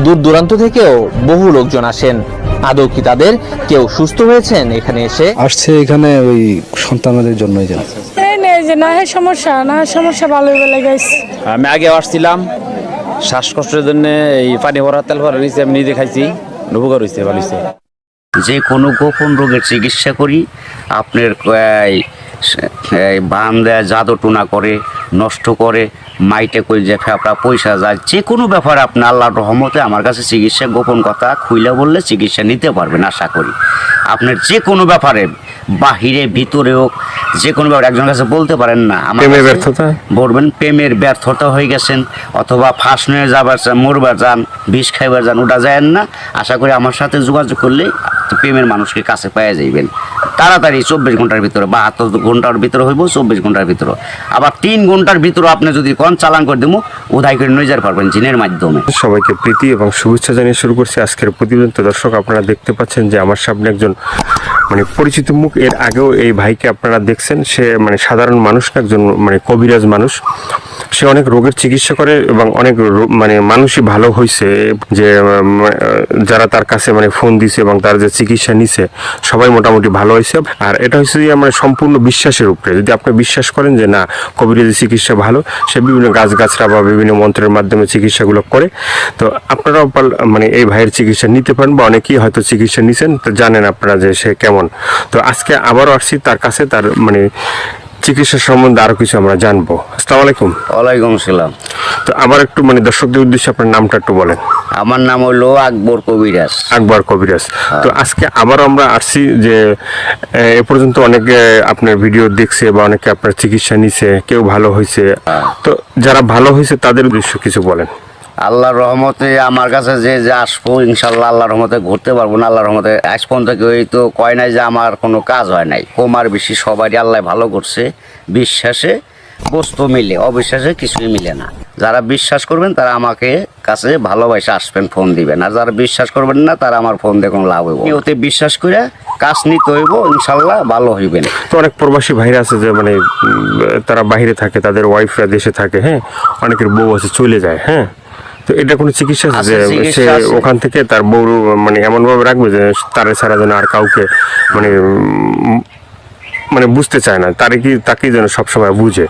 দূর দূরান্ত থেকেও বহু লোকজন আসেন। আদৌ কি তাদের কেউ সুস্থ হয়েছেন এখানে এসে? আসছে এখানে ওই সন্তানদের জন্যই যেন না সমস্যা ভালো হয়ে গেছে। আমি আগে আসছিলাম শ্বাসকষ্টের জন্য, এই পানি ভরা তেল ভরা নিয়েছি, আমি নিজে খাইছি, উপকার হয়েছে, ভালো হয়েছে। যে কোনো গোপন রোগের চিকিৎসা করি। আপনার বান দেয়, জাদু টুনা করে, নষ্ট করে, মাইটে করে যে ফেপড়া পয়সা যায়, যে কোনো ব্যাপারে আপনি আল্লাহর রহমতে আমার কাছে চিকিৎসা গোপন কথা খুইলে বললে চিকিৎসা নিতে পারবেন আশা করি। আপনার যে কোনো ব্যাপারে বাহিরে ভিতরে হোক, যে কোনো ব্যাপারে একজনের কাছে বলতে পারেন না আমার ব্যর্থতা বলবেন, প্রেমের ব্যর্থতা হয়ে গেছেন অথবা ফাঁস নিয়ে যাবার চান, মরবার যান, বিষ খাইবার যান, ওটা যায় না। আশা করি আমার সাথে যোগাযোগ করলে প্রেমের মানুষকে কাছে পেয়ে যাইবেন তাড়াতাড়ি। 24 ঘন্টার ভিতরে, 72 ঘন্টার ভিতরে হইব, 24 ঘন্টার ভিতরে। আবার 3 ঘন্টার ভিতরে আপনি যদি কোন চালান করে দেবো, উদাই করে নিয়ে যেতে পারবেন জিনের মাধ্যমে। সবাইকে প্রীতি এবং শুভেচ্ছা জানিয়ে শুরু করছি আজকের প্রতিবেদন। তো দর্শক, আপনারা দেখতে পাচ্ছেন যে আমার সামনে একজন পরিচিত মুখ। এর আগেও এই ভাইকে আপনারা দেখছেন। সে সাধারণ মানুষ না, একজন কবিরাজ মানুষ। সে অনেক রোগের চিকিৎসা করে এবং অনেক মানুষই ভালো হয়েছে, যে যারা তার কাছে ফোন দিছে এবং তার যে চিকিৎসা নিছে সবাই মোটামুটি ভালো হয়েছে। আর এটা হচ্ছে যে সম্পূর্ণ বিশ্বাসের উপরে। যদি আপনি বিশ্বাস করেন যে না, কবিরাজি চিকিৎসা ভালো, সে বিভিন্ন গাছগাছরা বা বিভিন্ন মন্ত্রের মাধ্যমে চিকিৎসাগুলো করে, তো আপনারাও এই ভাইয়ের চিকিৎসা নিতে পারেন, বা অনেকেই হয়তো চিকিৎসা নিছেন, তো জানেন আপনারা যে সে কেমন। তো আজকে আবারও আসছি তার কাছে, তার চিকিৎসা সম্বন্ধে আরো কিছু আমরা জানবো। আসসালামু আলাইকুম। ওয়ালাইকুম আসসালাম। তো আবার একটু দর্শকদের উদ্দেশ্যে আপনার নামটা একটু বলেন। আমার নাম হলো আকবর কবিরাজ। আকবর কবিরাজ। তো আজকে আবার আমরা আসছি যে এ পর্যন্ত অনেকে আপনার ভিডিও দেখছে বা অনেকে আপনার চিকিৎসা নিছে, কেউ ভালো হয়েছে। তো যারা ভালো হয়েছে তাদের উদ্দেশ্য কিছু বলেন। আল্লাহর রহমতে আমার কাছে যে আসবো, ইনশাল্লাহ আল্লাহর রহমতে ঘুরতে পারবো না। আল্লাহর রহমতে আজ পর্যন্ত কেউ তো কয় নাই যে আমার কোনো কাজ হয় নাই। কমার বেশি সবারই আল্লাহ ভালো করছে। বিশ্বাসে বস্তু মিলে, অবিশ্বাসে কিছুই মিলে না। যারা বিশ্বাস করবেন তারা আমাকে কাছে ভালোবাসে আসবেন, ফোন দিবেন। আর যারা বিশ্বাস করবেন না তারা আমার ফোন দিয়ে কোনো লাভ হইব। ওতে বিশ্বাস করে কাজ নিতে হইব, ইনশাল্লাহ ভালো হইবেন। তো অনেক প্রবাসী ভাইরা আছে যে তারা বাইরে থাকে, তাদের ওয়াইফরা দেশে থাকে, হ্যাঁ, অনেকের বউ আছে চলে যায়, হ্যাঁ। তো এটা কোনো চিকিৎসা আছে যে সে ওখান থেকে তার বউ এমন ভাবে রাখবে যে তারে ছাড়া যেন আর কাউকে বুঝতে চায় না, তাকেই যেন সবসময় বুঝে।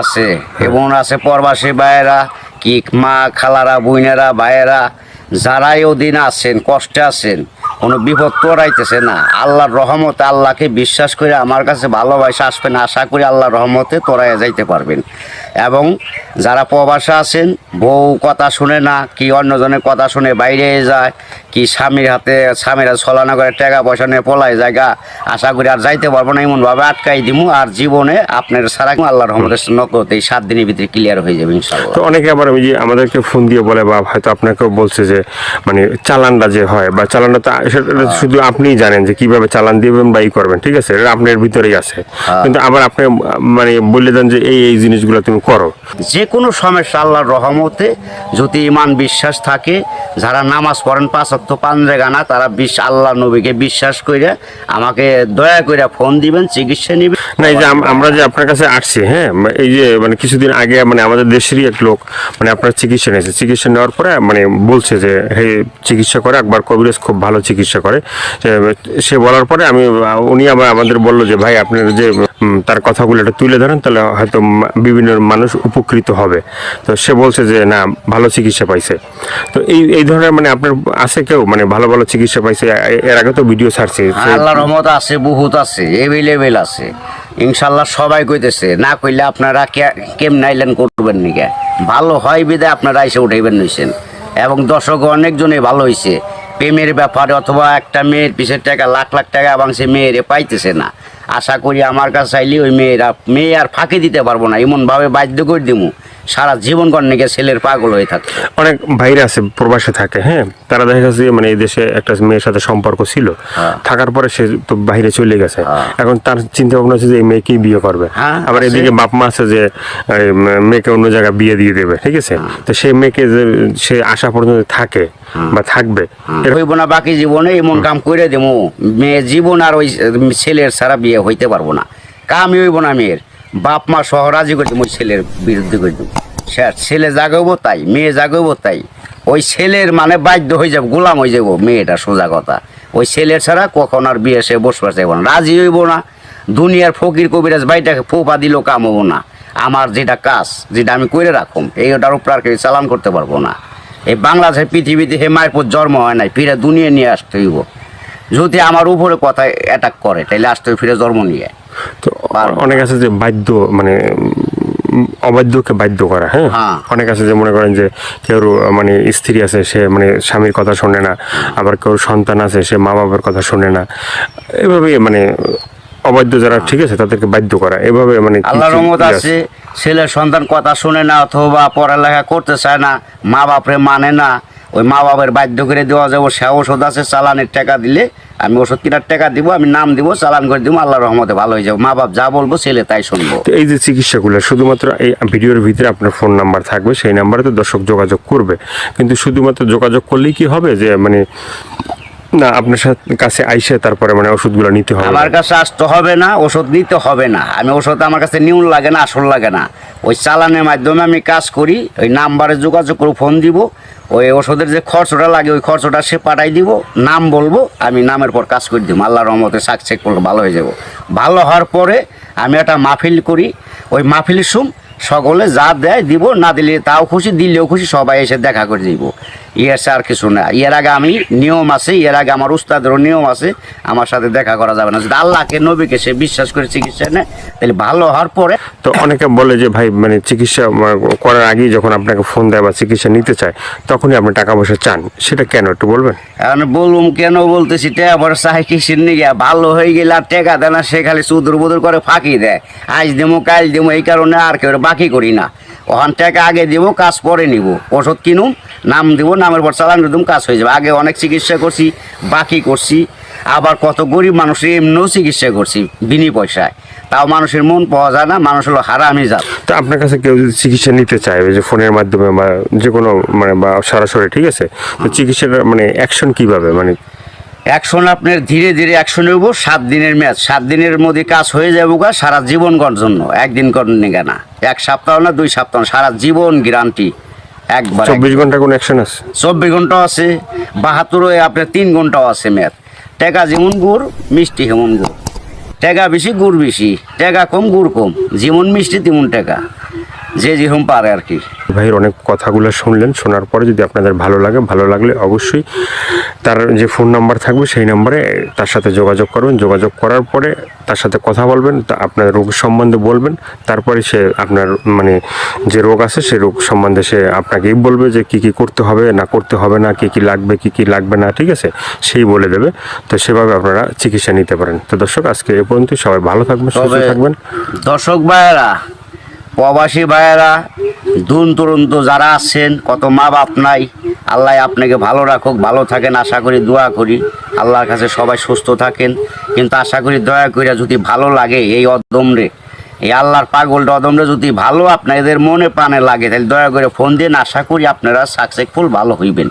আছে এবং আছে প্রবাসী ভাইয়েরা, কি মা খালারা, বোনেরা, ভাইয়েরা, যারাই ওদিন আছেন, কষ্টে আছেন, কোনো বিপদ তোরাইতেছে না, আল্লাহর রহমতে আল্লাহকে বিশ্বাস করে আমার কাছে ভালোবাসা আসবেন। আশা করি আল্লাহর রহমতে তোরাইয়া যাইতে পারবেন। এবং যারা প্রবাসে আছেন, বউ কথা শুনে না, কি অন্যজনের কথা শুনে বাইরে যায়, কি স্বামীরা ছলনা করে টাকা পয়সা নিয়ে পলায় জায়গা, আশা করি আর যাইতে পারবো না, এমনভাবে আটকাই দিমু। আর জীবনে আপনার সারা আল্লাহর রহমতের নকতে 7 দিনের ভিতরে ক্লিয়ার হয়ে যাবে ইনশাআল্লাহ। তো অনেকে আবার আমাদেরকে ফোন দিয়ে বলে, বা হয়তো আপনাকেও বলছে যে চালানটা যে হয়, বা চালানটা তো শুধু আপনিই জানেন যে কিভাবে চালান দিবেন বা করবেন, ঠিক আছে, এটা আপনার ভিতরেই আছে। কিন্তু আবার আপনি বলে দেন যে এই জিনিসগুলো তুমি করো। যে কোনো সমস্যা আল্লাহর রহমতে যদি ইমান বিশ্বাস থাকে, যারা নামাজ পড়েন 5 ওয়াক্ত 5 জায়গা না, তারা আল্লাহ নবীকে বিশ্বাস করে আমাকে দয়া করে ফোন দিবেন, চিকিৎসা নিবেন। না, এই যে আমরা যে আপনার কাছে আসছি, হ্যাঁ, এই যে কিছুদিন আগে আমাদের দেশেরই এক লোক আপনার চিকিৎসা নিয়েছে। চিকিৎসা নেওয়ার পরে বলছে যে হে, চিকিৎসা করে আকবর কবিরাজ খুব ভালো চিকিৎসা করে। সে বলার পরে উনি আমাদের বললো যে ভাই, আপনার যে তার কথাগুলো এটা তুলে ধরেন, তাহলে হয়তো বিভিন্ন মানুষ উপকৃত হবে। তো সে বলছে যে না, ভালো চিকিৎসা পাইছে। তো এই ধরনের আপনার আছে কেউ ভালো ভালো চিকিৎসা পাইছে? এর আগে তো ভিডিও ছাড়ছে। আল্লাহর রহমত আছে, বহুত আছে, এভেলেবেল আছে ইনশাল্লাহ। সবাই কইতেছে, না কইলে আপনারা কেমন আইলেন করবেন নিকে, ভালো হয় বিদায় আপনারা এসে উঠাইবেন নিছেন। এবং দর্শক অনেকজনে ভালো হয়েছে প্রেমের ব্যাপারে, অথবা একটা মেয়ের পিছের টাকা লাখ লাখ টাকা এবং সে মেয়েরে পাইতেছে না। আশা করি আমার কাছে চাইলে ওই মেয়ে আর ফাঁকি দিতে পারবো না, এমনভাবে বাধ্য করে দিমু সারা জীবন কর্ণিকে ছেলের পাগল হয়ে থাকে। অনেক ভাইরা আছে প্রবাসে থাকে, হ্যাঁ, তারা দেখা যাচ্ছে এই দেশে একটা মেয়ের সাথে সম্পর্ক ছিল, থাকার পরে সে তো বাইরে চলে গেছে। এখন তার চিন্তা ভাবনা হচ্ছে যে এই মেয়েকেই বিয়ে করবে। আবার এদিকে বাপ মা আছে যে মেয়েকে অন্য জায়গায় বিয়ে দিয়ে দেবে, ঠিক আছে। তো সেই মেয়েকে যে সে আশা পর্যন্ত থাকে বা থাকবে, হইব না বাকি জীবনে এমন কাম করে দেবো, মেয়ে জীবন আর ওই ছেলের ছাড়া বিয়ে হইতে পারবো না। কামই হইব না মেয়ের, বাপ মা সহ রাজি করে দেবো, ছেলের বিরুদ্ধে করে দেবো। ছেলে জাগাবো তাই, মেয়ে জাগাবো তাই, ওই ছেলের মানে বাধ্য হয়ে যাবো, গোলাম হয়ে যাবো মেয়েটা, সোজা কথা। ওই ছেলের ছাড়া কখন আর বিয়ে সে বসবার চাইব না, রাজি হইব না। দুনিয়ার ফকির কবিরাজ ভাইটাকে ফোপা দিল কাম হবো না। আমার যেটা কাজ, যেটা আমি করে রাখুম, এইটার উপর আর কেউ চালান করতে পারবো না। এই বাংলাদেশের পৃথিবীতে হে মায়ের পর জন্ম হয় নাই, ফিরে দুনিয়া নিয়ে আসতে হইব। যদি আমার উপরে কথা অ্যাটাক করে তাহলে আসতে হইব ফিরে জন্ম নিয়ে। তো অনেক আছে যে বাধ্য, মানে অবাধ্যকে বাধ্য করা, হ্যাঁ। হ্যাঁ। অনেক আছে যে মনে করেন যে কেউ মানে স্ত্রী আছে, সে মানে স্বামীর কথা শোনে না, আবার কেউ সন্তান আছে, সে মা বাবার কথা শোনে না, এভাবে মানে অবাধ্য যারা, ঠিক আছে, তাদেরকে বাধ্য করা, এভাবে মানে কি আল্লাহর কি রহমত আছে? আছে, ছেলের সন্তান কথা শুনে না অথবা পড়ালেখা করতে চায় না, মা বাপরে মানে না, ওই মা বাবার বাধ্য করে দেওয়া যাবো। সে ওষুধ আছে, চালানের টাকা দিলে আমি ওষুধ কেনার টাকা দিব, আমি নাম দিব, চালান করে দিব, আল্লাহর রহমতে ভালো হয়ে যাবো। মা বাপ যা বলবো ছেলে তাই শুনবো। তো এই যে চিকিৎসাগুলো শুধুমাত্র এই ভিডিওর ভিতরে আপনার ফোন নাম্বার থাকবে, সেই নাম্বারে তো দর্শক যোগাযোগ করবে, কিন্তু শুধুমাত্র যোগাযোগ করলেই কি হবে যে মানে না আপনার কাছে আইসে তারপরে মানে ওষুধগুলো নিতে হবে? আমার কাছে আসতে হবে না, ওষুধ নিতে হবে না। আমি ওষুধ আমার কাছে নিউন লাগে না, আসল লাগে না। ওই চালানের মাধ্যমে আমি কাজ করি, ওই নাম্বারে যোগাযোগ করে ফোন দিব, ওই ওষুধের যে খরচটা লাগে ওই খরচটা সে পাঠাই দিব, নাম বলবো, আমি নামের পর কাজ করে দিব। আল্লাহর রহমতে সাকসেস করলে ভালো হয়ে যাব। ভালো হওয়ার পরে আমি একটা মাহফিল করি, ওই মাহফিলের সকলে যা দেয় দিব, না দিলে তাও খুশি, দিলেও খুশি, সবাই এসে দেখা করে দিব। ইয়ের আর কিছু না। এর আগে আমি নিয়ম আছে, এর আগে আমার উস্তাদেরও নিয়ম আছে, আমার সাথে দেখা করা যাবে না। যদি আল্লাহকে নবীকে সে বিশ্বাস করে চিকিৎসা নেয় তাহলে ভালো হওয়ার পরে। তো অনেকে বলে যে ভাই মানে চিকিৎসা করার আগেই যখন আপনাকে ফোন দেয় বা চিকিৎসা নিতে চায় তখনই আপনি টাকা পয়সা চান, সেটা কেন একটু বলবেন? এখন বলুম কেন বলতেছি, টাকা পয়সা চাই কিসের নিয়ে? ভালো হয়ে গেলে আর টাকা দেয় না, সে খালি চুদুর বুদুর করে ফাঁকি দেয়, আজ দেবো কাল দেবো, এই কারণে আর কেউ বাকি করি না। ওখান টাকা আগে দিব, কাজ পরে নিব। ওষুধ কিনুম, নাম দিব, নামের পর চালান দিম, কাজ হয়ে যাবে। আগে অনেক চিকিৎসা করছি, বাকি করছি, আবার কত গরিব মানুষের এমনিও চিকিৎসা করছি বিনি পয়সায়, তাও মানুষের মন পাওয়া যায় না। মানুষ হলো হারামি জাত। তো আপনার কাছে কেউ যদি চিকিৎসা নিতে চায় ওই যে ফোনের মাধ্যমে বা যে কোনো মানে বা সরাসরি, ঠিক আছে, তো চিকিৎসার মানে অ্যাকশন কিভাবে, মানে অ্যাকশন আপনার ধীরে ধীরে অ্যাকশন হইব। 7 দিনের ম্যাচ, 7 দিনের মধ্যে কাজ হয়ে যাবো গা, সারা জীবন করার জন্য। একদিন করেন না, 1 সপ্তাহ না 2 সপ্তাহ, সারা জীবন গ্যারান্টি। একবার 24 ঘন্টা কোনো অ্যাকশন আছে? 24 ঘন্টা আছে, 72 আপনার 3 ঘন্টাও আছে ম্যাচ। টাকা যেমন গুড়, মিষ্টি হেমন গুড়। টাকা বেশি, গুড় বেশি, টাকা কম, গুড় কম, যেমন মিষ্টি তেমন টাকা, যে যেরকম পারে আর কি। ভাইয়ের অনেক কথাগুলো শুনলেন, শোনার পরে যদি আপনাদের ভালো লাগে, ভালো লাগলে অবশ্যই তার যে ফোন নাম্বার থাকবে সেই নাম্বারে তার সাথে যোগাযোগ করবেন। যোগাযোগ করার পরে তার সাথে কথা বলবেন, তা আপনার রোগ সম্বন্ধে বলবেন, তারপরে সে আপনার মানে যে রোগ আছে সেই রোগ সম্বন্ধে সে আপনাকেই বলবে যে কি কি করতে হবে না করতে হবে না, কি কি লাগবে কি কি লাগবে না, ঠিক আছে, সেই বলে দেবে। তো সেভাবে আপনারা চিকিৎসা নিতে পারেন। তো দর্শক আজকে এ পর্যন্ত, সবাই ভালো থাকবেন, সুস্থ থাকবেন। দর্শক ভাইয়েরা, প্রবাসী ভাইয়েরা, দূর দূরান্ত যারা আছেন, কত মা বাপ নাই, আল্লাহ আপনাকে ভালো রাখুক, ভালো থাকেন আশা করি, দোয়া করি আল্লাহর কাছে সবাই সুস্থ থাকেন। কিন্তু আশা করি দয়া করে যদি ভালো লাগে এই অদমরে, এই আল্লাহর পাগলটা অদমরে যদি ভালো আপনাদের মনে প্রাণে লাগে, তাহলে দয়া করে ফোন দিন। আশা করি আপনারা সাকসেসফুল ভালো হইবেন।